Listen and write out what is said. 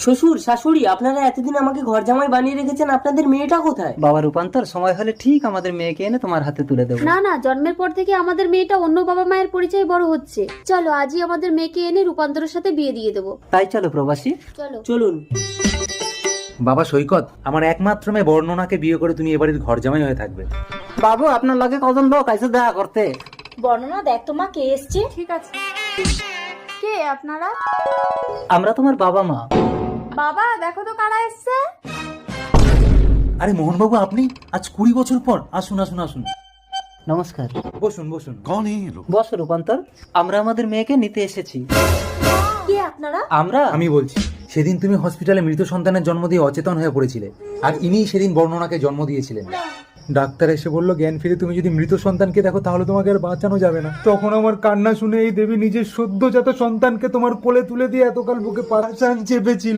শ্বশুর শাশুড়ি, আপনারা এতদিন আমাকে ঘর জামাই বানিয়ে রেখেছেন, আপনাদের মেয়েটা কোথায়? বাবা রূপান্তর, সময় হলে ঠিক আমাদের মেয়েকে এনে তোমার হাতে তুলে দেবো। না না, জন্মের পর থেকে আমাদের মেয়েটা অন্য বাবা মায়ের পরিচয়ে বড় হচ্ছে। চলো আজই আমাদের মেয়েকে এনে রূপান্তরের সাথে বিয়ে দিয়ে দেবো। তাই চলো প্রবাসী। চলো। চলুন। বাবা সৈকত, আমার একমাত্র মেয়ে বর্ণনাকে বিয়ে করে তুমি এবাড়ির ঘর জামাই হয়ে থাকবে। বাবু, আপনার লগে কজন লোক আইসে দেখা করতে। বর্ণনা দেখ তো মা কে এসছে। ঠিক আছে। কে আপনারা? আমরা তোমার বাবা মা। বাবা দেখো তো কারা এসছে। আরে মোহনবাবু, আপনি আজ 20 বছর পর। আসুন আসুন আসুন, নমস্কার। বসুন বসুন। বস রূপান্তর, আমরা আমাদের মেয়েকে নিতে এসেছি। কে আপনারা? আমরা আমি বলছি, সেদিন তুমি হসপিটালে মৃত সন্তানের জন্ম দিয়ে অচেতন হয়ে পড়েছিলে, আর ইনি সেদিন বর্ণনাকে জন্ম দিয়েছিলেন। ডাক্তার এসে বলল, জ্ঞান ফিরে তুমি যদি মৃত সন্তানকে দেখো তাহলে তোমাকে আর বাঁচানো যাবে না। তখন আমার কান্না শুনে এই দেবী নিজের সদ্যজাত সন্তানকে তোমার কোলে তুলে দিয়ে এতকাল বুকে পাশান চেপেছিল।